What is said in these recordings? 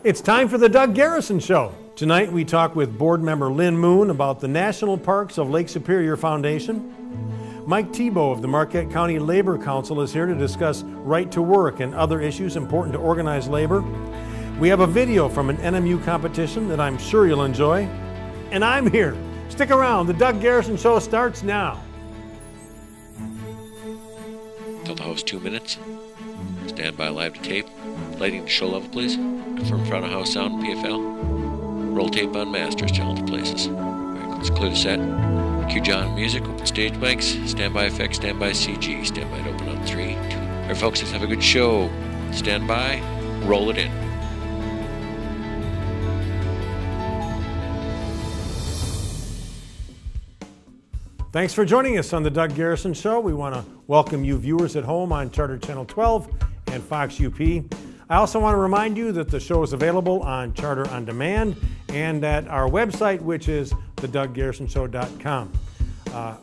It's time for the Doug Garrison Show. Tonight we talk with board member Lynn Moon about the National Parks of Lake Superior Foundation. Mike Tebow of the Marquette County Labor Council is here to discuss right to work and other issues important to organized labor. We have a video from an NMU competition that I'm sure you'll enjoy. And I'm here. Stick around. The Doug Garrison Show starts now. Tell the host 2 minutes. Stand by live to tape. Lighting to show level, please. Confirm front of house sound and PFL. Roll tape on masters, challenge places. All right, let's clear the set. Cue John music, open stage mics, standby effects, standby CG. Standby to open on 3, 2. All right, folks, let's have a good show. Stand by, roll it in. Thanks for joining us on the Doug Garrison Show. We want to welcome you viewers at home on Charter Channel 12 and Fox UP. I also want to remind you that the show is available on Charter On Demand and at our website, which is thedouggarrisonshow.com.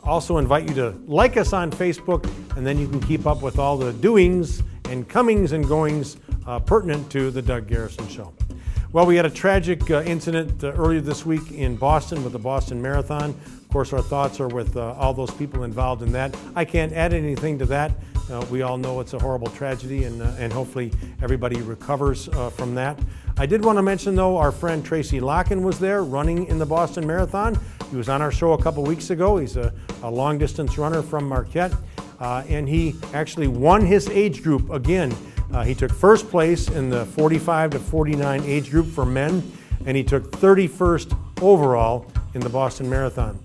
Also invite you to like us on Facebook, and then you can keep up with all the doings and comings and goings pertinent to the Doug Garrison Show. Well, we had a tragic incident earlier this week in Boston with the Boston Marathon. Of course, our thoughts are with all those people involved in that. I can't add anything to that. We all know it's a horrible tragedy, and hopefully everybody recovers from that. I did want to mention, though, our friend Tracy Locken was there running in the Boston Marathon. He was on our show a couple weeks ago. He's a long-distance runner from Marquette, and he actually won his age group again. He took first place in the 45 to 49 age group for men, and he took 31st overall in the Boston Marathon.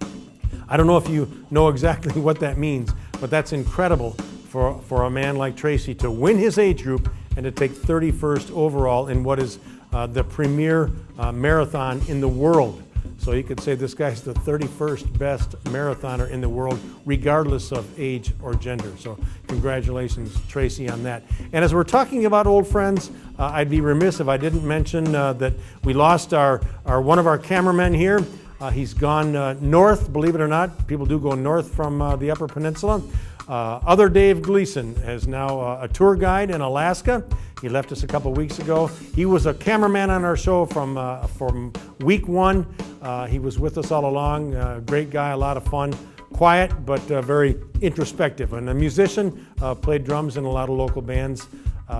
I don't know if you know exactly what that means, but that's incredible for a man like Tracy to win his age group and to take 31st overall in what is the premier marathon in the world. So you could say this guy's the 31st best marathoner in the world, regardless of age or gender. So congratulations, Tracy, on that. And as we're talking about old friends, I'd be remiss if I didn't mention that we lost one of our cameramen here. He's gone north, believe it or not. People do go north from the Upper Peninsula. Other Dave Gleason is now a tour guide in Alaska. He left us a couple weeks ago. He was a cameraman on our show from week one. He was with us all along. Great guy, a lot of fun. Quiet, but very introspective. And a musician, played drums in a lot of local bands.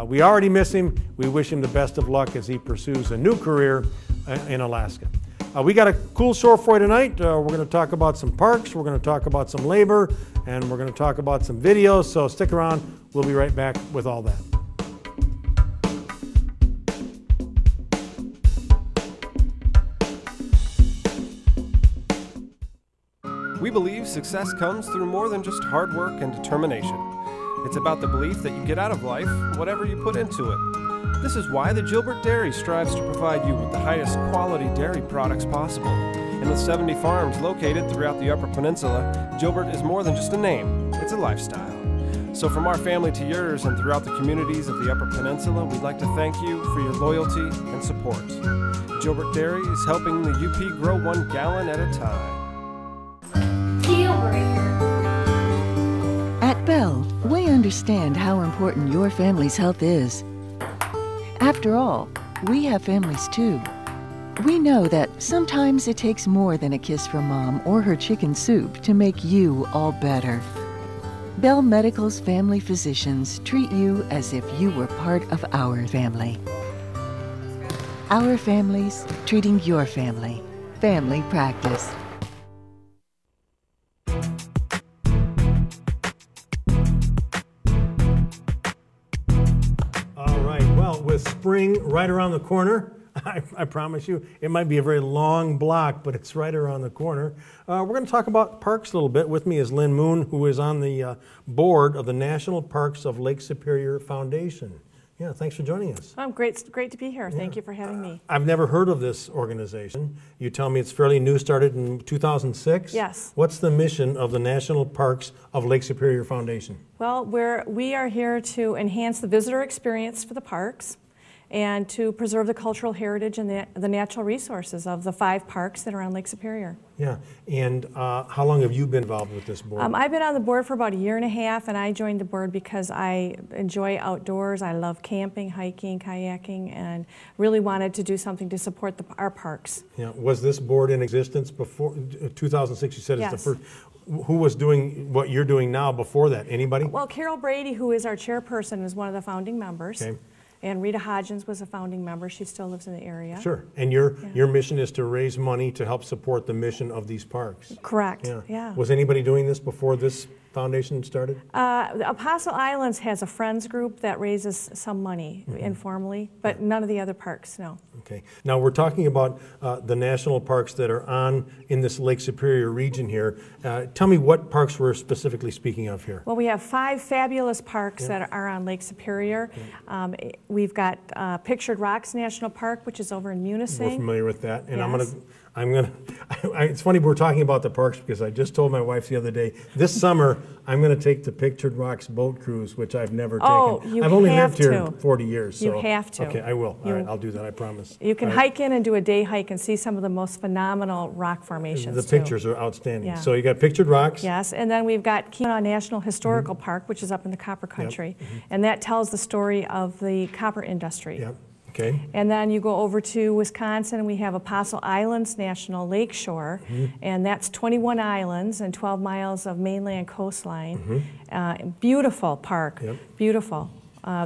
We already miss him. We wish him the best of luck as he pursues a new career in Alaska. We got a cool show for you tonight. We're going to talk about some parks, we're going to talk about some labor, and we're going to talk about some videos, so stick around. We'll be right back with all that. We believe success comes through more than just hard work and determination. It's about the belief that you get out of life whatever you put into it. This is why the Gilbert Dairy strives to provide you with the highest quality dairy products possible. And with 70 farms located throughout the Upper Peninsula, Gilbert is more than just a name, it's a lifestyle. So from our family to yours and throughout the communities of the Upper Peninsula, we'd like to thank you for your loyalty and support. Gilbert Dairy is helping the UP grow 1 gallon at a time. Deal breaker. At Bell, we understand how important your family's health is. After all, we have families too. We know that sometimes it takes more than a kiss from Mom or her chicken soup to make you all better. Bell Medical's family physicians treat you as if you were part of our family. Our families treating your family. Family practice. With spring right around the corner, I promise you, it might be a very long block, but it's right around the corner. We're going to talk about parks a little bit. With me is Lynn Moon, who is on the board of the National Parks of Lake Superior Foundation. Yeah, thanks for joining us. Great to be here. Thank you for having me. I've never heard of this organization. You tell me it's fairly new, started in 2006? Yes. What's the mission of the National Parks of Lake Superior Foundation? Well, we are here to enhance the visitor experience for the parks and to preserve the cultural heritage and the natural resources of the 5 parks that are on Lake Superior. Yeah, and how long have you been involved with this board? I've been on the board for about 1.5 years, and I joined the board because I enjoy outdoors. I love camping, hiking, kayaking, and really wanted to do something to support our parks. Yeah, was this board in existence before 2006? You said Yes. it's the first. Who was doing what you're doing now before that? Anybody? Well, Carol Brady, who is our chairperson, is one of the founding members. Okay. And Rita Hodgins was a founding member. She still lives in the area. Sure. And your mission is to raise money to help support the mission of these parks. Correct. Yeah. Yeah. Was anybody doing this before this foundation started? The Apostle Islands has a friends group that raises some money informally, but none of the other parks, no. Okay. Now we're talking about the national parks that are in this Lake Superior region here. Tell me what parks we're specifically speaking of here. Well, we have 5 fabulous parks that are on Lake Superior. We've got Pictured Rocks National Park, which is over in Munising. We're familiar with that, and Yes. it's funny we're talking about the parks because I just told my wife the other day, this summer I'm going to take the Pictured Rocks boat cruise, which I've never taken. You I've only have lived here to. 40 years. So. You have to. Okay, I will. All right, I'll do that, I promise. You can All right. hike in and do a day hike and see some of the most phenomenal rock formations, The too. pictures are outstanding. Yeah. So you got Pictured Rocks. Yes, and then we've got Keweenaw National Historical Park, which is up in the copper country, and that tells the story of the copper industry. Yep. Okay. And then you go over to Wisconsin, and we have Apostle Islands National Lakeshore, and that's 21 islands and 12 miles of mainland coastline. Beautiful park, beautiful.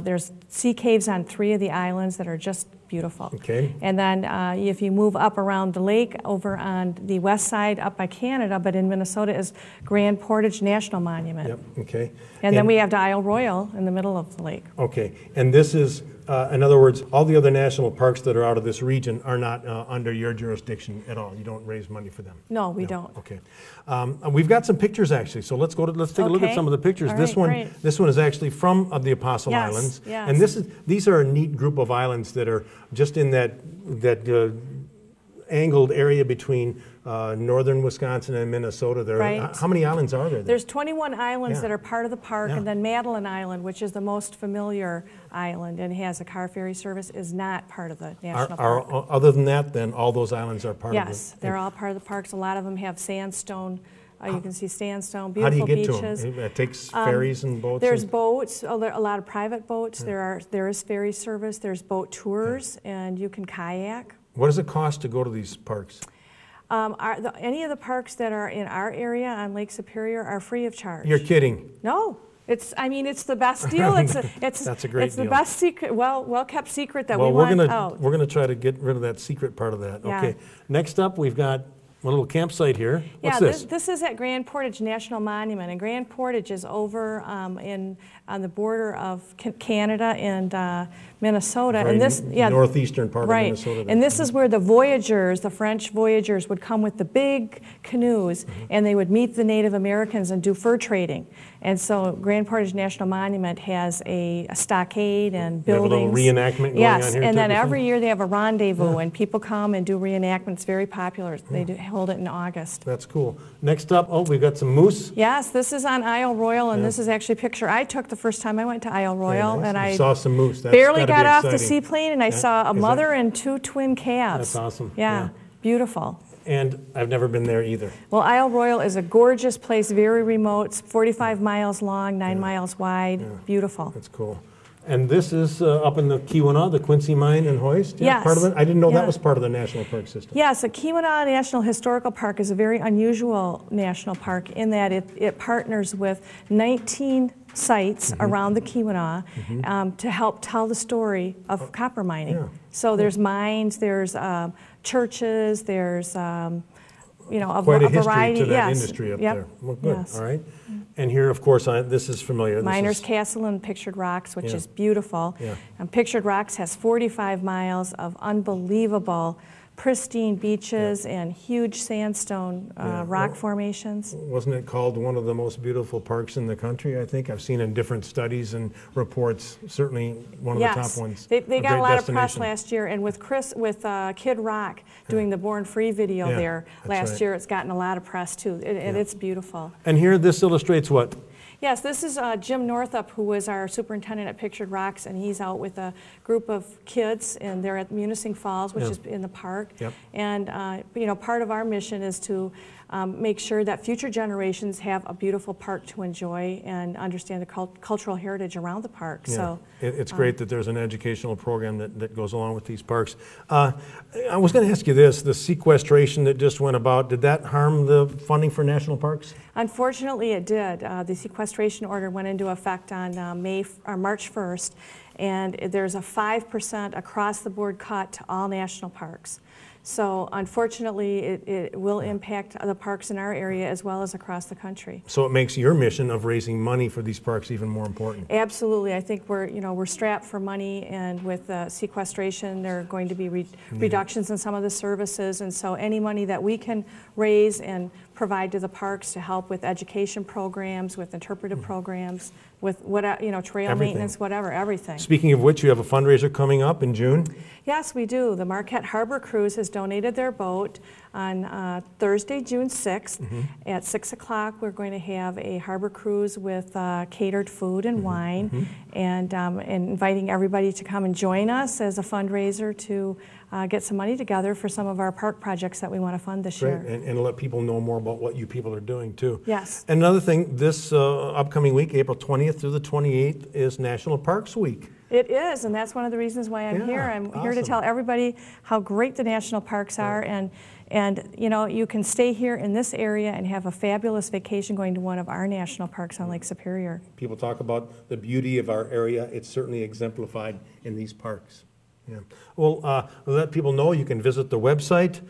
There's sea caves on 3 of the islands that are just beautiful. Okay. And then if you move up around the lake, over on the west side, up by Canada, but in Minnesota is Grand Portage National Monument. Yep. Okay. And then we have the Isle Royal in the middle of the lake. Okay. And this is, in other words, all the other national parks that are out of this region are not under your jurisdiction at all. You don't raise money for them. No, we don't. Okay. We've got some pictures actually, so let's take a look at Okay. some of the pictures. All this right, one, this one is actually from the Apostle Yes, Islands, yes. and these are a neat group of islands that are just in that angled area between northern Wisconsin and Minnesota. Right. How many islands are there? There's 21 islands Yeah. that are part of the park, Yeah. and then Madeline Island, which is the most familiar island and has a car ferry service, is not part of the national park. Other than that, then all those islands are part of it? Yes, they're all part of the parks. A lot of them have sandstone. You can see sandstone, How do beautiful you get beaches. to them? It takes ferries and boats? There's boats, a lot of private boats. There is ferry service. There's boat tours, and you can kayak. What does it cost to go to these parks? Any of the parks that are in our area on Lake Superior are free of charge. You're kidding. No. It's the best deal. It's That's a great It's the deal. best secret, well kept secret that Well, we want out. we're gonna try to get rid of that secret part of that. Yeah. Okay. Next up, we've got a little campsite here. What's Yeah, this? this is at Grand Portage National Monument, and Grand Portage is over on the border of Canada and Minnesota. Very And this, northeastern part right. of Minnesota. And this is where the voyagers, the French voyagers, would come with the big canoes, and they would meet the Native Americans and do fur trading. And so Grand Portage National Monument has a stockade and They have a buildings. little reenactment going yes, on here and too, then this every one? year they have a rendezvous, and people come and do reenactments. Very popular. They hold it in August. That's cool. Next up, we've got some moose. Yes, this is on Isle Royal, and this is actually a picture I took the first time I went to Isle Royal, Very nice. and You I saw some moose. That's barely gotta be got off the exciting. seaplane, and I saw a mother and 2 twin calves. That's awesome. Yeah, Yeah. beautiful. And I've never been there either. Well, Isle Royal is a gorgeous place, very remote. It's 45 miles long, 9 miles wide. Beautiful. That's cool. And this is up in the Keweenaw, the Quincy Mine and Hoist? Yes. Part of it? I didn't know that Yeah. was part of the national park system. Yes, the Keweenaw National Historical Park is a very unusual national park in that it partners with 19 sites around the Keweenaw to help tell the story of copper mining. Yeah. So there's mines, there's churches, there's a Quite a history variety. to that yes. industry up Yep. there. Well, good. Yes. All right. And here, of course, this is familiar. This Miners is- Castle and Pictured Rocks, which Yeah. is beautiful. Yeah. And Pictured Rocks has 45 miles of unbelievable, pristine beaches and huge sandstone rock formations. Wasn't it called one of the most beautiful parks in the country, I think? I've seen in different studies and reports, certainly one of the top ones. They A got a great lot of press destination. last year, and with Kid Rock doing the Born Free video Yeah, there that's last right. year, it's gotten a lot of press too, and it's beautiful. And here, this illustrates what? Yes, this is Jim Northup, who was our superintendent at Pictured Rocks, and he's out with a group of kids, and they're at Munising Falls, which is in the park. Yep. And you know, part of our mission is to make sure that future generations have a beautiful park to enjoy and understand the cultural heritage around the park. Yeah. So It's great that there's an educational program that goes along with these parks. I was going to ask you this, the sequestration that just went about, did that harm the funding for national parks? Unfortunately, it did. The sequestration order went into effect on March 1st, and there's a 5% across-the-board cut to all national parks. So unfortunately, it will impact the parks in our area as well as across the country. So it makes your mission of raising money for these parks even more important. Absolutely. I think we're strapped for money, and with sequestration, there are going to be reductions in some of the services, and so any money that we can raise and provide to the parks to help with education programs, with interpretive programs, with trail maintenance, whatever, everything. Speaking of which, you have a fundraiser coming up in June. Yes, we do. The Marquette Harbor Cruise has donated their boat on Thursday, June 6th. At 6 o'clock, we're going to have a harbor cruise with catered food and wine, and inviting everybody to come and join us as a fundraiser to get some money together for some of our park projects that we want to fund this year. And let people know more about what you people are doing, too. Yes. And another thing, this upcoming week, April 20th through the 28th, is National Parks Week. It is, and that's one of the reasons why I'm here. I'm here to tell everybody how great the national parks are, and you know, you can stay here in this area and have a fabulous vacation going to one of our national parks on Lake Superior. People talk about the beauty of our area. It's certainly exemplified in these parks. Yeah. Well, let people know you can visit the website.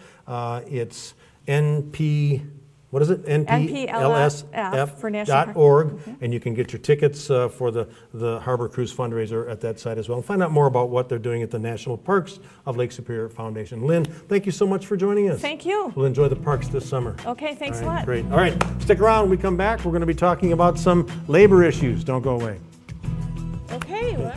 It's NPLSF for National Park. .org, and you can get your tickets for the Harbor Cruise fundraiser at that site as well. And find out more about what they're doing at the National Parks of Lake Superior Foundation. Lynn, thank you so much for joining us. Thank you. We'll enjoy the parks this summer. Okay, thanks All right, a lot. Great. All right, stick around. When we come back, we're going to be talking about some labor issues. Don't go away. Okay, well,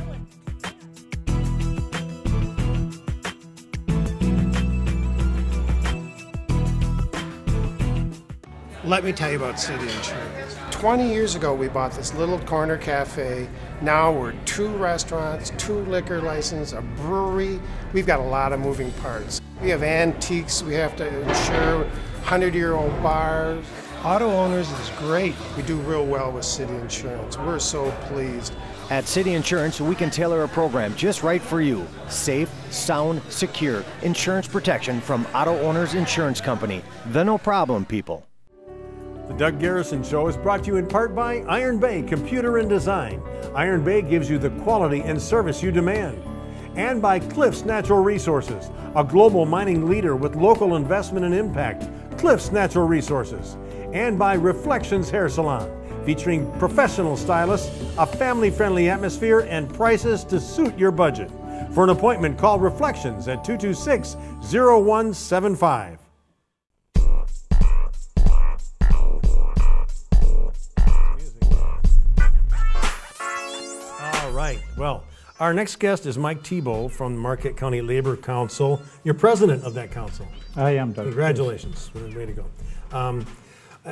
Let me tell you about City Insurance. 20 years ago, we bought this little corner cafe. Now we're 2 restaurants, 2 liquor licenses, a brewery. We've got a lot of moving parts. We have antiques we have to insure, 100-year-old bars. Auto owners is great. We do real well with City Insurance. We're so pleased. At City Insurance, we can tailor a program just right for you. Safe, sound, secure insurance protection from Auto Owners Insurance Company. The no problem people. The Doug Garrison Show is brought to you in part by Iron Bay Computer and Design. Iron Bay gives you the quality and service you demand. And by Cliffs Natural Resources, a global mining leader with local investment and impact. Cliffs Natural Resources. And by Reflections Hair Salon, featuring professional stylists, a family-friendly atmosphere, and prices to suit your budget. For an appointment, call Reflections at 226-0175. All right, well, our next guest is Mike Thibault from the Marquette County Labor Council. You're president of that council. I am, Doug. Congratulations. Way to go.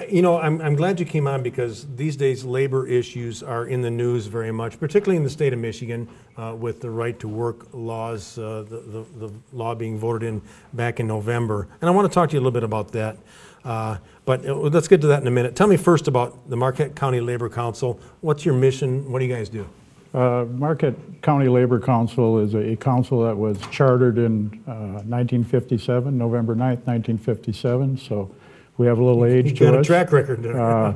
You know, I'm glad you came on because these days labor issues are in the news very much, particularly in the state of Michigan with the right to work laws, the law being voted in back in November. And I want to talk to you a little bit about that. But let's get to that in a minute. Tell me first about the Marquette County Labor Council. What's your mission? What do you guys do? Marquette County Labor Council is a council that was chartered in 1957, November 9th, 1957. So we have a little age to us. Got a track record there.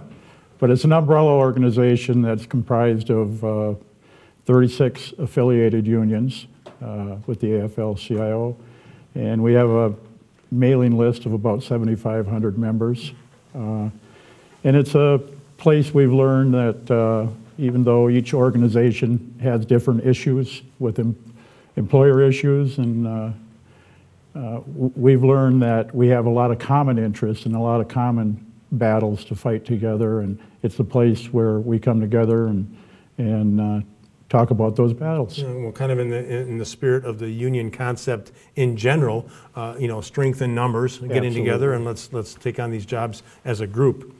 But it's an umbrella organization that's comprised of 36 affiliated unions with the AFL-CIO. And we have a mailing list of about 7,500 members. And it's a place we've learned that even though each organization has different issues with employer issues, and we've learned that we have a lot of common interests and a lot of common battles to fight together, and it's a place where we come together and talk about those battles. Yeah, well, kind of in the spirit of the union concept in general, you know, strength in numbers, getting together, and let's take on these jobs as a group.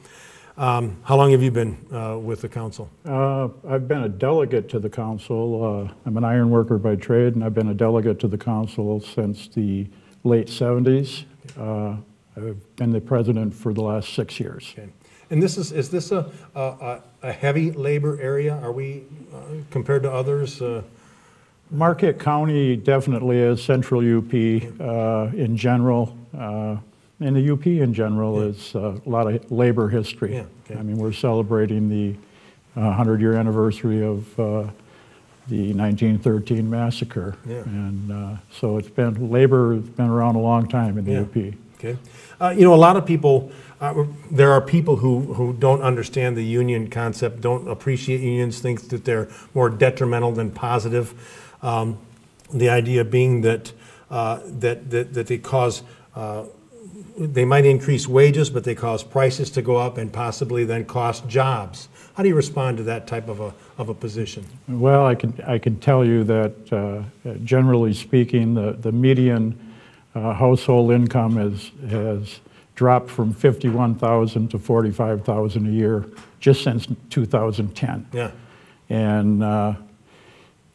How long have you been with the council? I've been a delegate to the council. I'm an iron worker by trade, and I've been a delegate to the council since the late 70s. I've been the president for the last 6 years. Okay. And this is this a heavy labor area? Are we, compared to others? Marquette County definitely is. Central UP in general, and the UP in general is a lot of labor history. Yeah, okay. I mean, we're celebrating the 100-year anniversary of the 1913 massacre. Yeah. And so it's been, labor has been around a long time in the UP. Okay. You know, a lot of people, there are people who don't understand the union concept, don't appreciate unions, think that they're more detrimental than positive. The idea being that that they cause, they might increase wages, but they cause prices to go up and possibly then cost jobs. How do you respond to that type of a position? Well, I can tell you that generally speaking, the median household income has dropped from $51,000 to $45,000 a year just since 2010. Yeah. And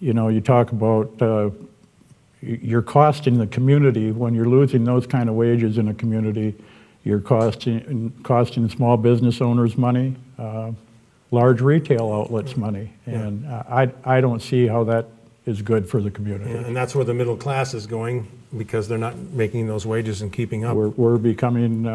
you know, you talk about you're costing the community when you're losing those kind of wages in a community. You're costing small business owners money, large retail outlets money, and I don't see how that is good for the community. And that's where the middle class is going, because they're not making those wages and keeping up. We're becoming,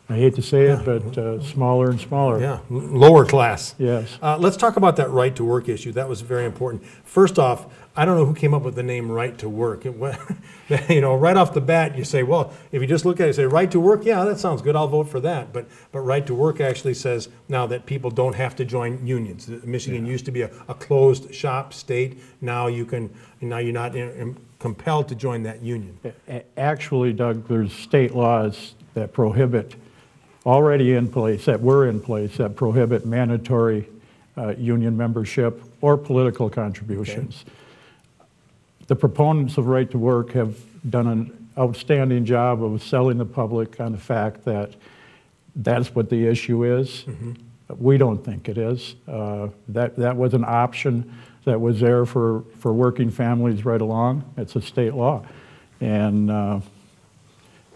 I hate to say it, but smaller and smaller. Yeah, lower class. Yes. Let's talk about that right to work issue. That was very important. First off, I don't know who came up with the name right to work. You know, right off the bat, you say, well, if you just look at it and say right to work, yeah, that sounds good, I'll vote for that. But right to work actually says now that people don't have to join unions. Michigan used to be a closed shop state. Now you can, now you're not compelled to join that union. Actually, Doug, there's state laws that prohibit, already in place, that were in place, that prohibit mandatory union membership or political contributions. Okay. The proponents of right to work have done an outstanding job of selling the public on the fact that that's what the issue is. Mm-hmm. We don't think it is. That was an option that was there for working families right along. It's a state law. And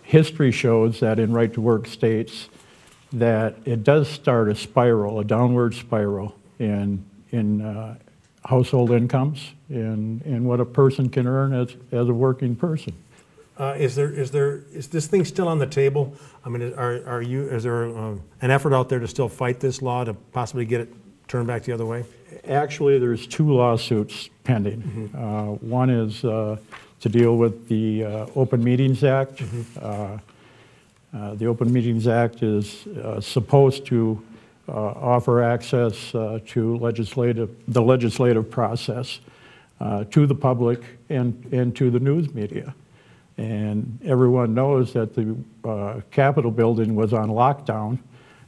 history shows that in right to work states that it does start a spiral, a downward spiral in household incomes and what a person can earn as a working person. Is this thing still on the table? I mean, is there an effort out there to still fight this law to possibly get it turned back the other way? Actually, there's 2 lawsuits pending. Mm-hmm. One is to deal with the Open Meetings Act. Mm-hmm. The Open Meetings Act is supposed to offer access to the legislative process to the public and to the news media. And everyone knows that the Capitol building was on lockdown.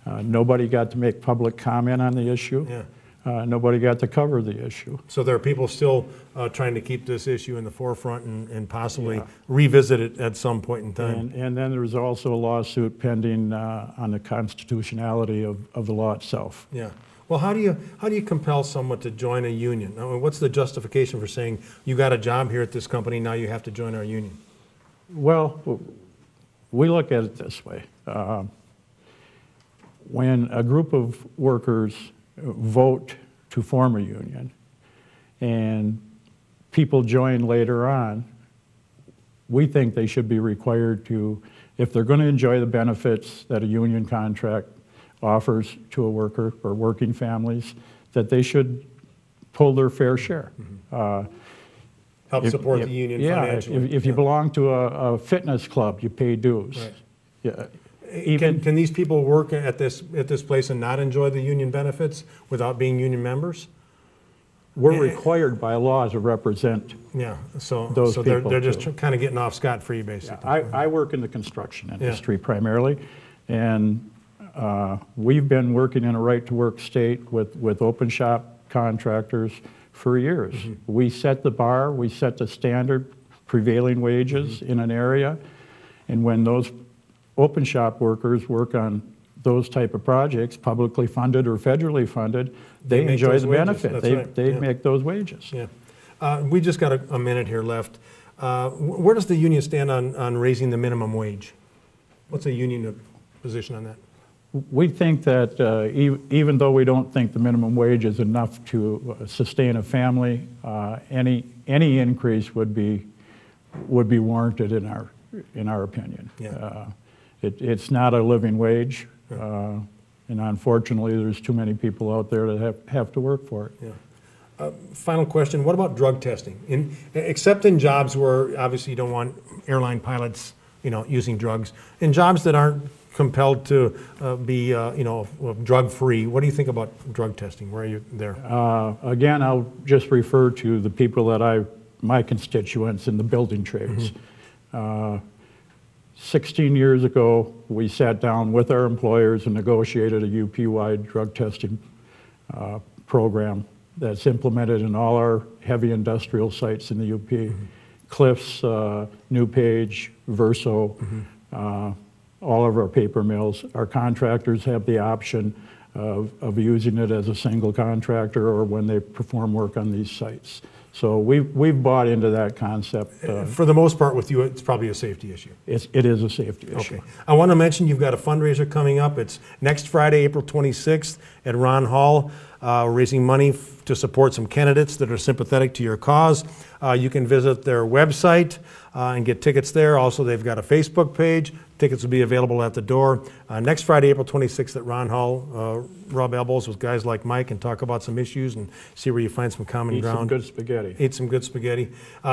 Nobody got to make public comment on the issue. Yeah. Nobody got to cover the issue. So there are people still trying to keep this issue in the forefront and possibly revisit it at some point in time. And then there's also a lawsuit pending on the constitutionality of the law itself. Yeah. Well, how do you compel someone to join a union? I mean, what's the justification for saying you got a job here at this company, now you have to join our union? Well, we look at it this way. When a group of workers vote to form a union and people join later on, we think they should be required to, if they're going to enjoy the benefits that a union contract offers to a worker or working families, that they should pull their fair share. Mm-hmm. Help support the union financially. If you belong to a fitness club, you pay dues. Right. Yeah. Can these people work at this place and not enjoy the union benefits without being union members? We're required by law to represent those people. They're just kind of getting off scot-free, basically. Yeah, I work in the construction industry primarily, and we've been working in a right-to-work state with open shop contractors for years. Mm-hmm. We set the bar, we set the standard prevailing wages in an area, and when those open shop workers work on those type of projects, publicly funded or federally funded, they make enjoy those the wages. benefit. That's They, right. they Yeah. make those wages. Yeah. We just got a minute here left. Where does the union stand on raising the minimum wage? What's a union position on that? We think that even though we don't think the minimum wage is enough to sustain a family, any increase would be warranted in our opinion. Yeah. It's not a living wage, and unfortunately, there's too many people out there that have to work for it. Yeah. Final question, what about drug testing? Except in jobs where obviously you don't want airline pilots, using drugs, in jobs that aren't compelled to be, drug-free, what do you think about drug testing? Where are you there? Again, I'll just refer to the people that my constituents in the building trades. 16 years ago, we sat down with our employers and negotiated a UP-wide drug testing program that's implemented in all our heavy industrial sites in the UP. Cliffs, New Page, Verso, all of our paper mills. Our contractors have the option of using it as a single contractor or when they perform work on these sites. So we've bought into that concept. For the most part with you, it's probably a safety issue. It is a safety issue. Okay. I want to mention you've got a fundraiser coming up. It's next Friday, April 26th at Ron Hall, raising money to support some candidates that are sympathetic to your cause. You can visit their website and get tickets there. Also, they've got a Facebook page. Tickets will be available at the door. Next Friday, April 26th at Ron Hall, rub elbows with guys like Mike and talk about some issues and see where you find some common ground. Eat some good spaghetti. Eat some good spaghetti.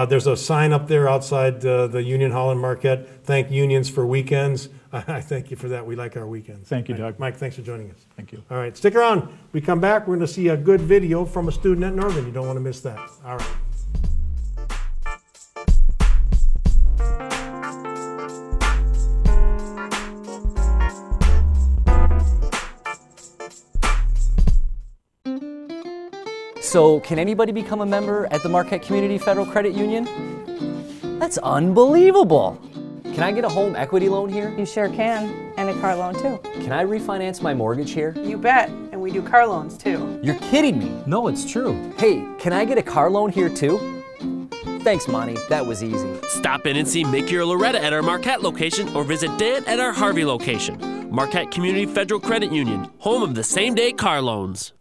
There's a sign up there outside the Union Hall in Marquette. Thank unions for weekends. I thank you for that. We like our weekends. Thank you, Doug. Mike, thanks for joining us. Thank you. All right, stick around. We come back, we're going to see a good video from a student at Northern. You don't want to miss that. All right. So, can anybody become a member at the Marquette Community Federal Credit Union? That's unbelievable! Can I get a home equity loan here? You sure can, and a car loan too. Can I refinance my mortgage here? You bet, and we do car loans too. You're kidding me! No, it's true. Hey, can I get a car loan here too? Thanks, Monty. That was easy. Stop in and see Mickey or Loretta at our Marquette location or visit Dan at our Harvey location. Marquette Community Federal Credit Union, home of the same-day car loans.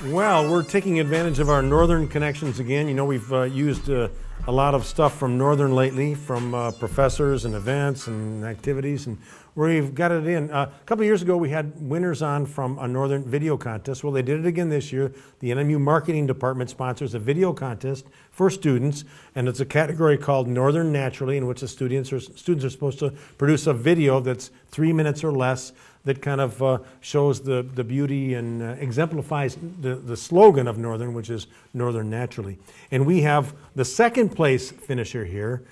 Well, we're taking advantage of our Northern connections again. You know, we've used a lot of stuff from Northern lately, from professors and events and activities, and we've got it in. A couple of years ago, we had winners on from a Northern video contest. Well, they did it again this year. The NMU Marketing Department sponsors a video contest for students, and it's a category called Northern Naturally, in which the students are supposed to produce a video that's 3 minutes or less that kind of shows the beauty and exemplifies the slogan of Northern, which is Northern Naturally. And we have the second place finisher here.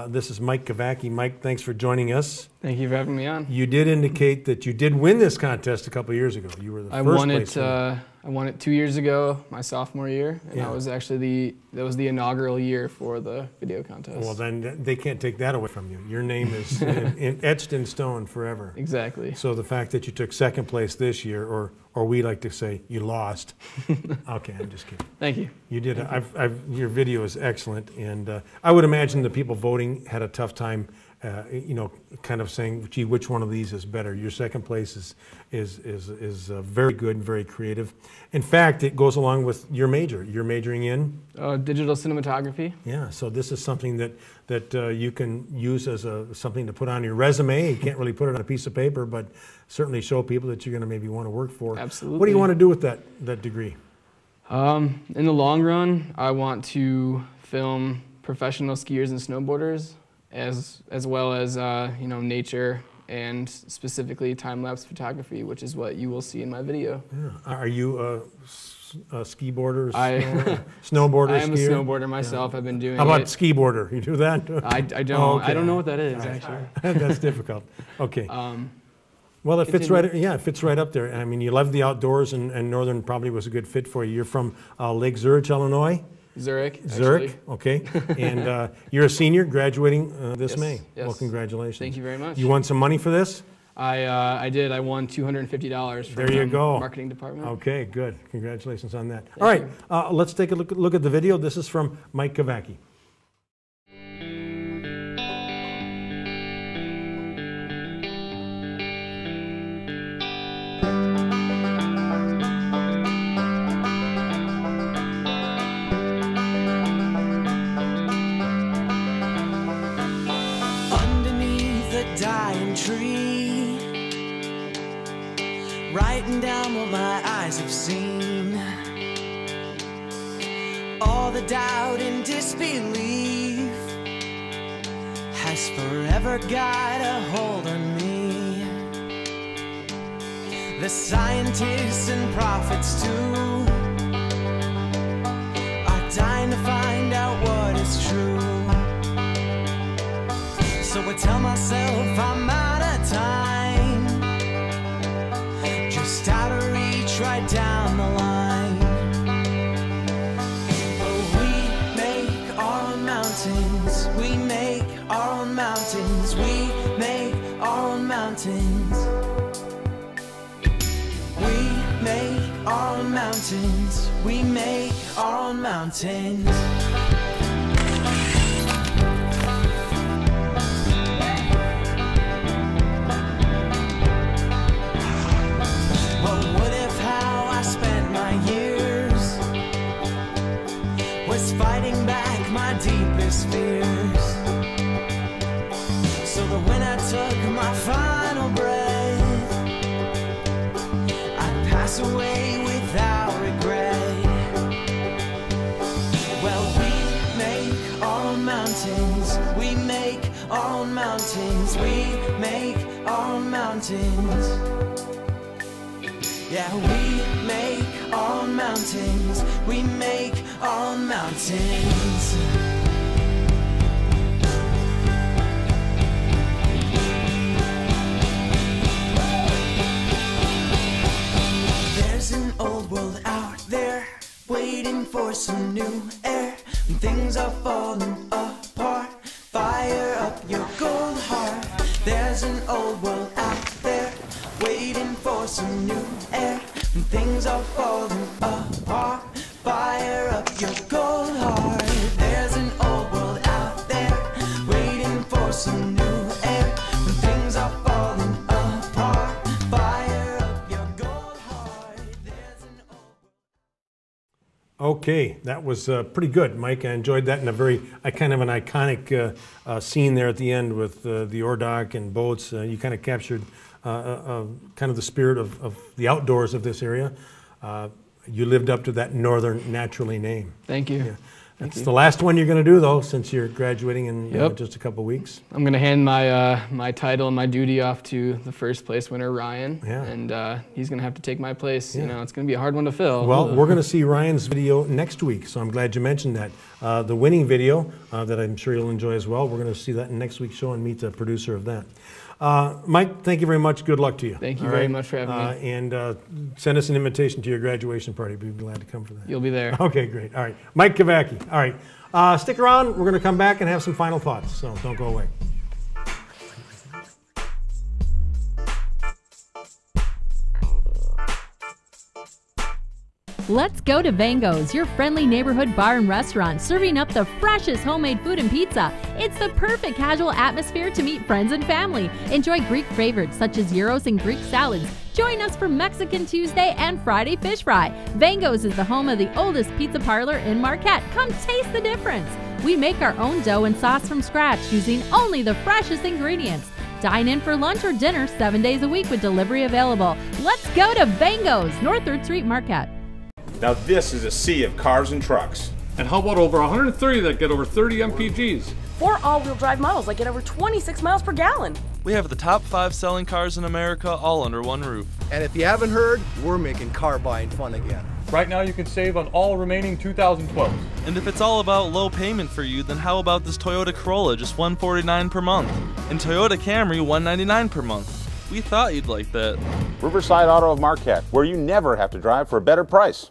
This is Mike Kavacki. Mike, thanks for joining us. Thank you for having me on. You did indicate that you did win this contest a couple of years ago. You were the first place winner. I won it 2 years ago, my sophomore year, and that was actually the inaugural year for the video contest. Well, then they can't take that away from you. Your name is etched in stone forever. Exactly. So the fact that you took second place this year, or we like to say you lost. Okay, I'm just kidding. Thank you. You did. Your video is excellent, and I would imagine the people voting had a tough time. Kind of saying, gee, which one of these is better? Your second place is very good and very creative. In fact, it goes along with your major. You're majoring in? Digital cinematography. Yeah, so this is something that you can use as something to put on your resume. You can't really put it on a piece of paper, but certainly show people that you're going to maybe want to work for. Absolutely. What do you want to do with that degree? In the long run, I want to film professional skiers and snowboarders, as well as nature and specifically time-lapse photography, which is what you will see in my video. Yeah. Are you a ski-boarder, snowboarder? I am skier? a snowboarder myself. I've been doing How about ski-boarder? You do that? I don't. Oh, okay. I don't know what that is, actually. That's difficult. Okay. Well, it fits right. Yeah, it fits right up there. I mean, you love the outdoors, and Northern probably was a good fit for you. You're from Lake Zurich, Illinois. Zurich. Zurich, okay. And you're a senior graduating this May. Yes. Well, congratulations. Thank you very much. You won some money for this? I did. I won $250 from there you go. marketing department. Okay, good. Congratulations on that. Thank All right, you. let's take a look at the video. This is from Mike Kavacki. Tree, writing down what my eyes have seen, all the doubt and disbelief has forever got a hold on me. The scientists and prophets too are dying to find out what is true. So I tell myself I'm out of time, just out of reach right down the line. But we make our own mountains, we make our own mountains, we make our own mountains. We make our own mountains, we make our own mountains. Fighting back my deepest fears, so that when I took my final breath, I'd pass away without regret. Well, we make our own mountains, we make our own mountains, we make our own mountains. Yeah, we make our own mountains, we make our own mountains. There's an old world out there, waiting for some new air. And things are falling apart, fire up your gold heart. There's an old world out there, waiting for some new air. And things are falling apart, fire up your gold heart. There's an old world out there, waiting for some new air. When things are falling apart, fire up your gold heart. There's an old... Okay, that was pretty good, Mike. I enjoyed that, in a very kind of an iconic scene there at the end with the ore dock and boats. You kind of captured kind of the spirit of the outdoors of this area. You lived up to that Northern Naturally name. Thank you. Yeah. That's the last one you're going to do, though, since you're graduating in just a couple weeks. I'm going to hand my my title and my duty off to the first place winner, Ryan. Yeah. And he's going to have to take my place. Yeah. You know, it's going to be a hard one to fill. Well, we're going to see Ryan's video next week, so I'm glad you mentioned that. The winning video that I'm sure you'll enjoy as well, we're going to see that in next week's show and meet the producer of that. Mike, thank you very much. Good luck to you. Thank you very much for having me. And send us an invitation to your graduation party. We'd be glad to come for that. You'll be there. Okay, great. All right. Mike Kavacki. All right. Stick around. We're going to come back and have some final thoughts, so don't go away. Let's go to Vango's, your friendly neighborhood bar and restaurant, serving up the freshest homemade food and pizza. It's the perfect casual atmosphere to meet friends and family. Enjoy Greek favorites such as gyros and Greek salads. Join us for Mexican Tuesday and Friday fish fry. Vango's is the home of the oldest pizza parlor in Marquette. Come taste the difference. We make our own dough and sauce from scratch using only the freshest ingredients. Dine in for lunch or dinner 7 days a week with delivery available. Let's go to Vango's, North 3rd Street, Marquette. Now this is a sea of cars and trucks. And how about over 130 that get over 30 MPGs? 4 all-wheel drive models that get over 26 miles per gallon. We have the top 5 selling cars in America all under one roof. And if you haven't heard, we're making car buying fun again. Right now you can save on all remaining 2012s. And if it's all about low payment for you, then how about this Toyota Corolla, just $149 per month? And Toyota Camry, $199 per month. We thought you'd like that. Riverside Auto of Marquette, where you never have to drive for a better price.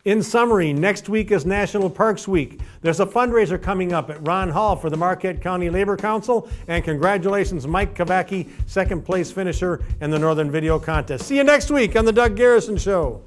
In summary, next week is National Parks Week. There's a fundraiser coming up at Ron Hall for the Marquette County Labor Council, and congratulations, Mike Kavacki, second place finisher in the Northern Video Contest. See you next week on the Doug Garrison Show.